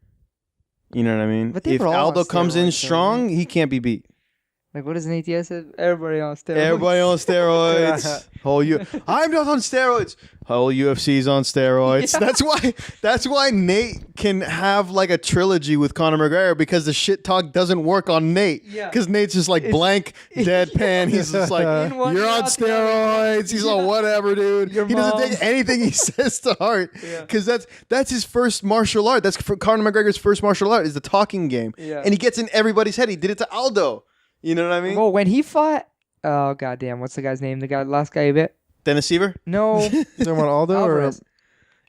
You know what I mean? But they If were all on Aldo comes in steroids, though, strong, he can't be beat. Like what does Nate Diaz say? Everybody on steroids. Everybody on steroids. I'm not on steroids. Whole UFC's on steroids. Yeah. That's why Nate can have like a trilogy with Conor McGregor because the shit talk doesn't work on Nate. Yeah. Because Nate's just like blank, deadpan. He's just like, In one you're on mouth, the other. steroids. He's like, whatever, dude. Your He doesn't mom. take anything he says to heart. Yeah. Because that's his first martial art. That's Conor McGregor's first martial art is the talking game. Yeah. And he gets in everybody's head. He did it to Aldo. You know what I mean? Well, when he fought, oh goddamn, what's the guy's name? The last guy he bit? Dennis Seaver? No, You talking about Aldo Alvarez.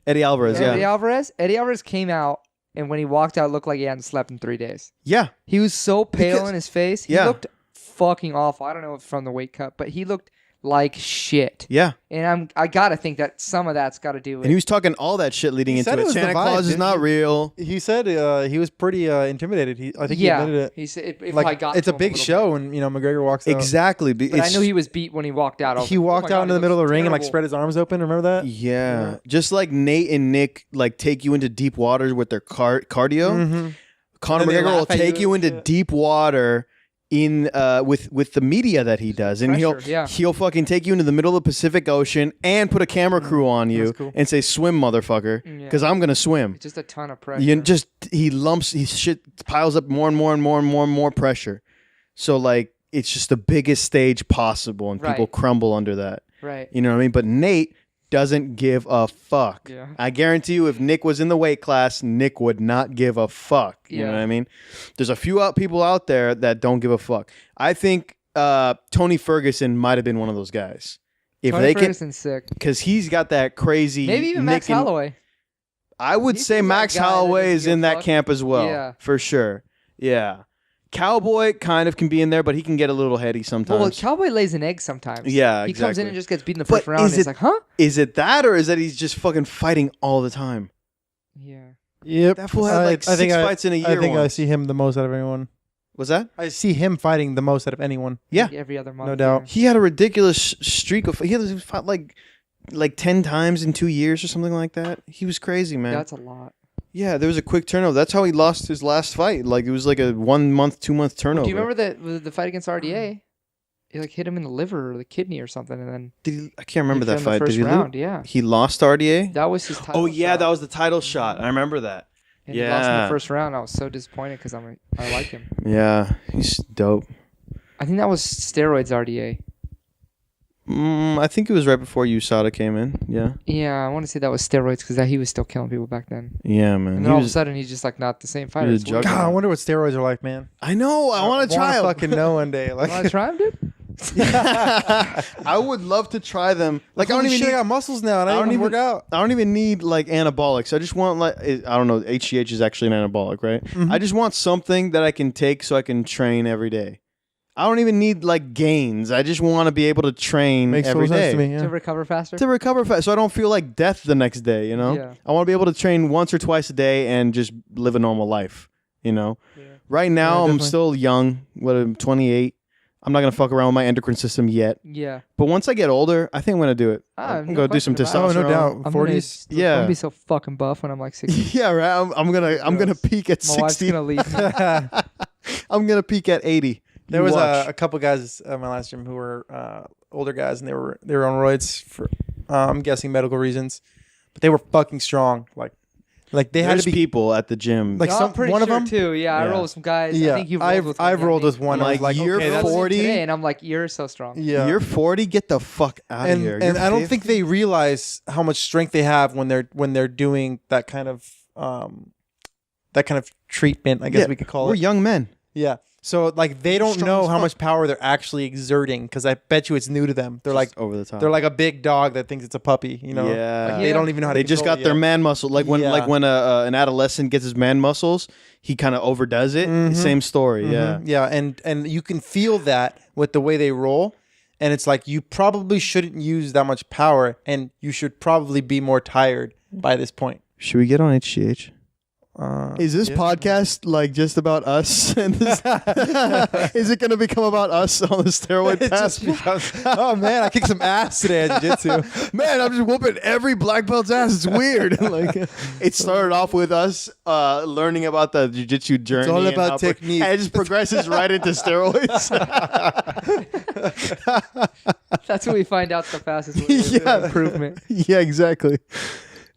Eddie Alvarez, Eddie yeah. Alvarez. Eddie Alvarez came out, and when he walked out, it looked like he hadn't slept in 3 days. Yeah. He was so pale Because- in his face. He Yeah. looked fucking awful. I don't know if from the weight cut, but he looked like shit. Yeah. And I gotta think that some of that's got to do with. And he was talking all that shit leading He into said it it. was the Santa vibe, Claus is didn't not he? real. He said he was pretty intimidated. I think he yeah, admitted it. he said it Like probably got it's to a him big little show, bit. and McGregor walks out. Exactly. But I knew he was beat when he walked out. I was He like, oh walked my out God, into the he middle of looks the ring and like terrible. spread his arms open. Remember that? Yeah. Just like Nate and Nick like take you into deep waters with their cardio. Mm-hmm. Conor And then they McGregor will laugh at take you you and into shit. deep water in with the media that he does, and Pressure, he'll fucking take you into the middle of the Pacific Ocean and put a camera crew on you cool. and say, "Swim, motherfucker," because I'm gonna swim. It's just a ton of pressure. He shit piles up more and more and more and more and more pressure. So like it's just the biggest stage possible, and people Right. crumble under that. Right. You know what I mean? But Nate doesn't give a fuck. Yeah. I guarantee you, if Nick was in the weight class, Nick would not give a fuck. You know Yeah. what I mean? There's a few people out there that don't give a fuck. I think Tony Ferguson might have been one of those guys. If Tony they can, Ferguson's sick. because he's got that crazy. Maybe even Max Nick and- Holloway. I would He say seems like Max a guy that Holloway doesn't is give a in that fuck. camp as well. Yeah. For sure. Yeah. Cowboy kind of can be in there, but he can get a little heady sometimes. Well, Cowboy lays an egg sometimes. Yeah, He comes in exactly. and just gets beaten the But first round. And is it's it- like, huh? Is it that, or is that he's just fucking fighting all the time? Yeah. Yep. That fool had like six fights in a year. I think I once. see him the most out of anyone. Was that? I see him fighting the most out of anyone. Yeah. Like every other month. No doubt. yeah. He had a ridiculous streak of. He fought like 10 times in 2 years or something like that. He was crazy, man. That's a lot. Yeah, there was a quick turnover. That's how he lost his last fight. Like it was like a 1 month, 2 month turnover. Do you remember the fight against RDA? He like hit him in the liver or the kidney or something, and then Did he, I can't remember he that hit him the fight. Did first he round, lose? yeah. He lost to RDA. That was his title. Oh yeah, shot. that was the title shot. I remember that. And he lost in Yeah. the first round. I was so disappointed because I like him. Yeah, he's dope. I think that was steroids RDA. I think it was right before USADA came in. Yeah. Yeah, I want to say that was steroids because he was still killing people back then. Yeah, man. And then all of a sudden he's just like not the same fighter. was It's a weird. juggernaut. God, I wonder what steroids are like, man. I know. I want to try wanna them. fucking know one day. You Like, want to try him, dude? I would love to try them. Like I don't even shit, I need. got muscles now, and I don't even work out. I don't even need like anabolics. I just want like I don't know. HGH is actually an anabolic, right? Mm-hmm. I just want something that I can take so I can train every day. I don't even need like gains. I just want to be able to train Makes every total sense day to me. To Yeah. recover faster? to recover fast, so I don't feel like death the next day. You know, Yeah. I want to be able to train once or twice a day and just live a normal life. You know, Yeah. right now Yeah, I'm definitely. still young. What I'm 28. I'm not gonna fuck around with my endocrine system yet. Yeah. But once I get older, I think I'm gonna do it. I'm no gonna do some question about testosterone. it. Oh, no doubt. I'm 40s. Gonna, Yeah. I'm gonna be so fucking buff when I'm like 60. Yeah, right. I'm gonna peak at My wife's 60. gonna leave me. I'm gonna peak at 80. There You was watch. a couple guys at my last gym who were older guys, and they were on roids for I'm guessing medical reasons, but they were fucking strong. Like they had There's to be. people at the gym. Like No, some- I'm pretty one of sure them? too. Yeah, I Yeah. roll with some guys. I Yeah, think you've rolled with one, I've rolled Yianni. with one. I was Like, like, you're okay, I that's, was in 40? today, and I'm like, you're so strong. yeah. You're 40. Get the fuck out of and here. and You're I don't 50? think they realize how much strength they have when they're doing that kind of treatment. I guess Yeah, we could call we're it. young men. Yeah. So like they don't Strong know as how fuck. much power they're actually exerting because I bet you it's new to them. They're like Just over the top. a big dog that thinks it's a puppy. You know. Yeah. Like, they don't even know how to. They just control got it their yet. man muscle. Like when Yeah. an adolescent gets his man muscles, he kind of overdoes it. Mhm. Same story. Yeah. Mhm. Yeah, and you can feel that with the way they roll, and it's like you probably shouldn't use that much power, and you should probably be more tired by this point. Should we get on HGH? Is this yeah. podcast like just about us? And this, is it going to become about us on the steroid It pass? just becomes, oh man, I kicked some ass today at jiu-jitsu. Man, I'm just whooping every black belt's ass. It's weird. Like it started off with us learning about the jiu-jitsu journey. all and about how technique. and it just progresses right into steroids. That's when we find out the fastest way Yeah. of improvement. Yeah, exactly.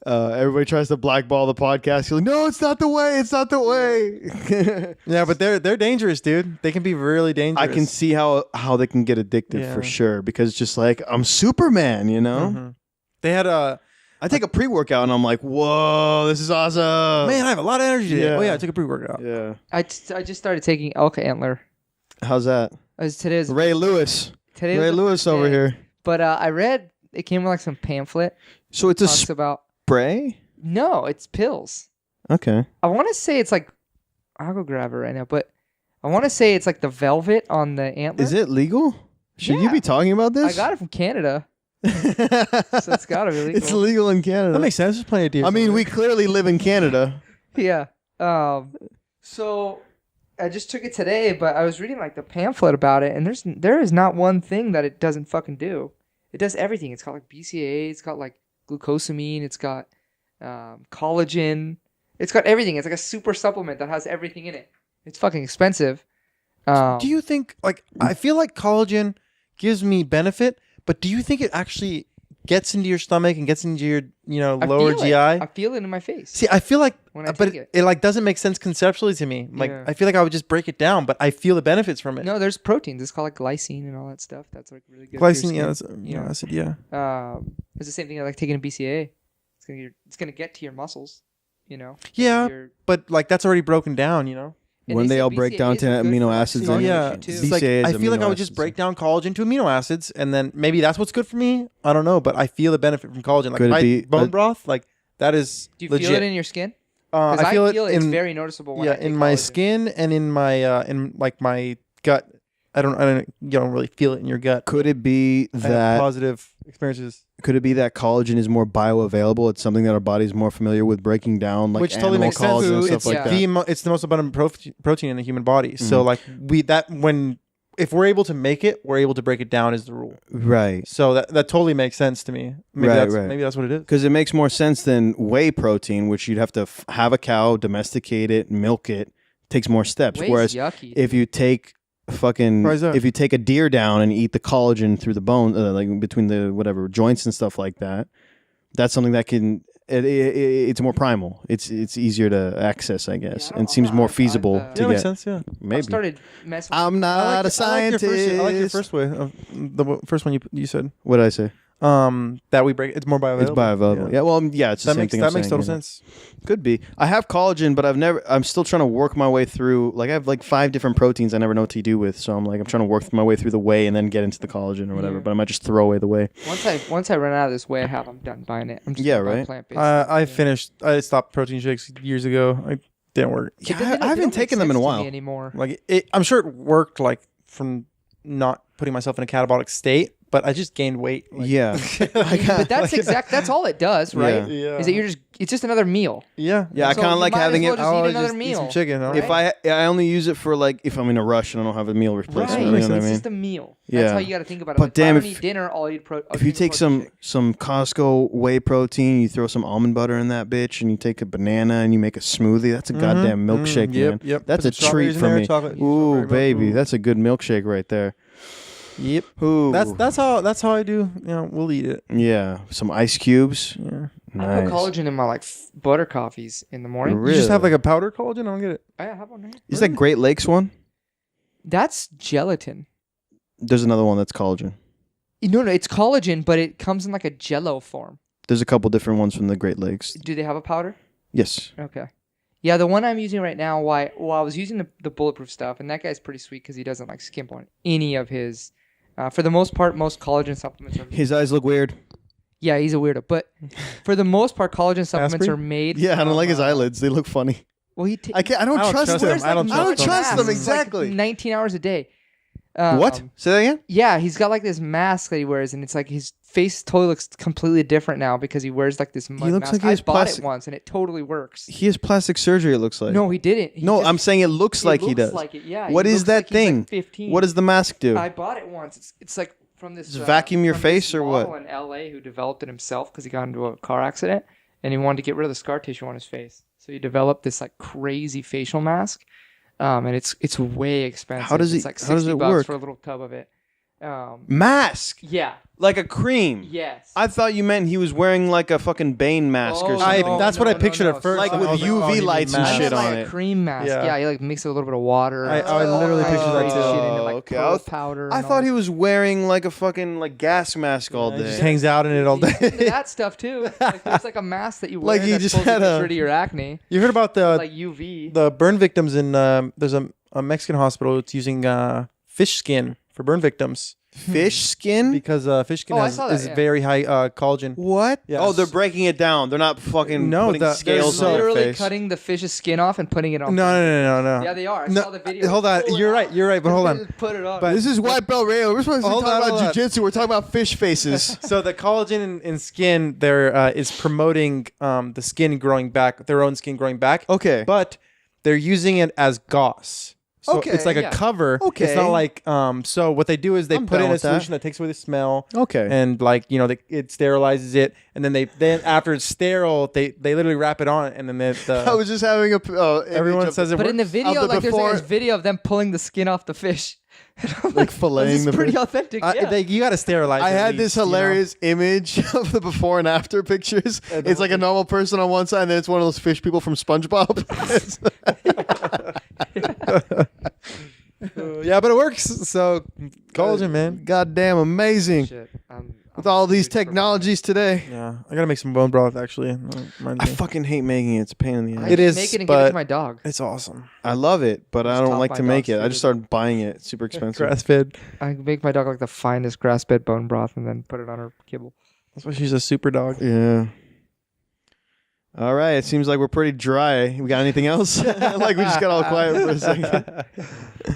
Everybody tries to blackball the podcast. You're like, no, it's not the way. It's not the way. Yeah, but they're dangerous, dude. They can be really dangerous. I can see how they can get addictive Yeah. for sure, because it's just like I'm Superman, you know. Mhm. They had a I take a pre-workout and I'm like, whoa, this is awesome. man. I have a lot of energy today. Yeah. Oh yeah, I took a pre-workout. Yeah. I just started taking elk antler. How's that? Today was Ray Lewis. today was Ray the Lewis first over day. here. But I read it came with like some pamphlet So it's a talks about. spray? No, it's pills. Okay. I want to say it's like I'll go grab it right now, but I want to say it's like the velvet on the antler. Is it legal? Should you Yeah. be talking about I this? got it from Canada, so so it's gotta be legal. It's legal in Canada. That makes sense. There's plenty of deers. I mean, over we there. clearly live in Canada. Yeah. So I just took it today, but I was reading like the pamphlet about it, and there is not one thing that it doesn't fucking do. It does everything. It's got like BCAA. It's got like glucosamine. It's got collagen. It's got everything. It's like a super supplement that has everything in it. It's fucking expensive. Do you think, like, I feel like collagen gives me benefit, but do you think it actually gets into your stomach and gets into your, lower GI? I feel it in my face. See, I feel like, when I but take it. it like doesn't make sense conceptually to me. Like, Yeah. I feel like I would just break it down, but I feel the benefits from it. No, there's proteins. It's called like glycine and all that stuff. That's like really good. for your Glycine, yeah, that's skin, you know? acid, yeah. It's the same thing like taking a BCA. It's gonna get to your muscles. Yeah, Your- but like that's already broken down, and When they say all break BCA down to isn't good amino for, like, acids scar and- yeah, tissue, too. it's like BCA is I feel like I amino would just acids. break down collagen to amino acids, and then maybe that's what's good for me. I don't know, but I feel the benefit from collagen. Like Could it my be bone a- broth, like that is Do you legit. feel it in your skin? Because I feel it it's in very noticeable. When I take in my collagen. skin and in my in like my gut. I don't. You don't really feel it in your gut. Could it be I have that? positive experiences, Could it be that collagen is more bioavailable? It's something that our body's more familiar with breaking down, like which totally animal makes sense. collagen and stuff It's like yeah. that. it's the most abundant protein in the human body. So like if we're able to make it, we're able to break it down is the rule. Right. So that totally makes sense to me. Maybe Right, right. Maybe that's what it is. Because it makes more sense than whey protein, which you'd have to have a cow, domesticate it, milk it. Takes more steps. Whey's Whereas yucky. if you take Why is that? if you take a deer down and eat the collagen through the bone, like between the whatever joints and stuff like that, that's something that can. It's more primal. It's easier to access, I guess, and seems more feasible I've, to Yeah, makes get. sense. Yeah. I Maybe. started messing. I'm not a scientist. I like your first way. The first one you said. What did I say? That we break. It's more bioavailable. It's bioavailable. Yeah. Well, yeah. It's the That same makes thing. that I'm makes saying, total yeah. sense. Could be. I have collagen, but I'm still trying to work my way through. Like I have like 5 different proteins I never know what to do with. So I'm trying to work my way through the whey and then get into the collagen or whatever. Yeah. But I might just throw away the whey. Once I run out of this way, I'm done buying it. I'm just Yeah, gonna buy right. plant-based. I Yeah. finished. I stopped protein shakes years ago. I didn't work. They Yeah, don't- I they haven't don't make taken them in a sense to while. me anymore. Like I'm sure it worked. Like from not putting myself in a catabolic state, but I just gained weight. Like, Yeah. But that's all it does, right? Yeah. Is that it's just another meal. Yeah. Yeah, I So kind of you like might as having well it. just eat I'll another just eat meal. some chicken. Huh? If I only use it for like if I'm in a rush and I don't have a meal replacement. Right. You know what I It's mean? just a meal. Yeah. That's how you got to think about it. But Like, damn, if I don't if- eat dinner, I'll eat protein. If you take some Costco whey protein, you throw some almond butter in that bitch, and you take a banana and you make a smoothie, that's a goddamn milkshake, man. Yep. That's Put a some treat strawberries in for there, me. chocolate, Ooh, strawberry milk. baby, Ooh. that's a good milkshake right there. Yep. Ooh, That's how I do. We'll eat it. yeah. Some ice cubes. Yeah. I put Nice. collagen in my butter coffees in the morning. Really? You just have like a powder collagen. I don't get it. I have one right here. Is that Great Lakes one? That's gelatin. There's another one that's collagen. No, it's collagen, but it comes in like a jello form. There's a couple different ones from the Great Lakes. Do they have a powder? Yes. Okay. Yeah, the one I'm using right now, I was using the bulletproof stuff, and that guy's pretty sweet because he doesn't like skimp on any of his. For the most part, most collagen supplements are. His eyes look weird. Yeah, he's a weirdo, but for the most part, collagen supplements Aspirin? are made. Yeah, I don't from, like his eyelids. They look funny. Well, I can't. I don't, I don't trust trust him. him. I don't I don't trust trust him. them Like exactly. 19 hours a day. What? Say that again? Yeah, he's got like this mask that he wears, and it's like his face totally looks completely different now because he wears like this mud looks mask. like he has I bought plastic- it once, and it totally works. He has plastic surgery. It looks like. No, he didn't. He No, just- I'm saying it looks like he looks does. Like it, yeah. What he is looks that like he's, like, thing? 15. What does the mask do? I bought it once. It's like from this. Does it vacuum your from face this or what? model in LA who developed it himself because he got into a car accident and he wanted to get rid of the scar tissue on his face. So he developed this like crazy facial mask, and it's way expensive. How does It's it- like how does $60 it work? for a little tub of it? Mask, Yeah. like a cream. Yes. I thought you meant he was wearing like a fucking Bane mask or Oh, something. no, That's what I no, pictured no. at first. Like I with was UV you need lights and mask. shit like on a it. cream mask. Yeah. Yeah, he like mixed it with a little bit of water. I literally all pictured that kinds of too. shit into, like, Okay, pearl I was- powder. I and thought all he was wearing like a fucking like gas mask all He just day. hangs out in it all You can do day. that stuff too. Like, there's like a mask that you wear Like he that's just supposed to had get a- rid of your acne, You heard about like UV. the burn victims in there's a Mexican hospital that's using fish skin for burn victims Fish skin? because fish skin Oh, I saw that, is yeah. very high collagen. What? Yeah. Oh, they're breaking it down. They're not fucking No, putting they're scales so- on their Literally face. cutting the fish's skin off and putting it on. No. Yeah, they are. I No, saw the video. hold on. Pull it You're off. right, but hold on. Put it on. But- This is white belt radio. We're supposed to be Hold talking on, about hold on. jiu-jitsu. We're talking about fish faces. So the collagen in skin there is promoting the skin growing back, their own skin growing back. Okay. But they're using it as gauze. So Okay, it's like yeah. a cover. Okay. It's not like so what they do is they I'm put down in a with that. solution that takes away the smell. Okay. And like it sterilizes it, and then after it's sterile, they literally wrap it on, and then I was just having a. everyone says it But works. in the video, the like there's like before- this video of them pulling the skin off the fish. And I'm Like filleting this is the pretty fish? authentic. Yeah. you got to sterilize. I it at had this least, you know? hilarious image of the before and after pictures. It's like a normal person on one side, and then it's one of those fish people from SpongeBob. Yeah, but it works. So collagen, man. Goddamn amazing. Shit. With all these huge for- technologies today. Yeah, I gotta make some bone broth actually. I fucking hate making it. It's a pain in the I ass. It just is, make it and give it but- to my dog. It's awesome. I love it, but I Just don't top like my to make dog's it. I just started buying it. It's super expensive. Grass fed. I make my dog like the finest grass-fed bone broth and then put it on her kibble. That's why she's a super dog. Yeah. All right. It seems like we're pretty dry. We got anything else? Like we just got all quiet for a second.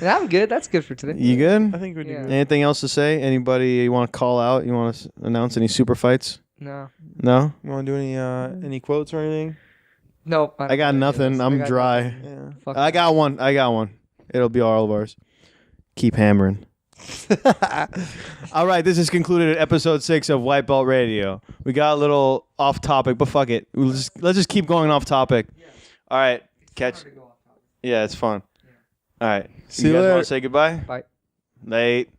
Yeah, I'm good. That's good for today. You good? I think we do. Yeah. good. Anything else to say? Anybody you want to call out? You want to announce any super fights? No. No? You want to do any quotes or anything? Nope. I got nothing. I'm dry. Yeah. Fuck. I got one. It'll be all of ours. Keep hammering. All right, this has concluded episode 6 of White Belt Radio. We got a little off topic, but fuck it. Let's just keep going off topic. All right, catch. Yeah, it's fun. All right, See you guys later. want to say goodbye? Bye. Late.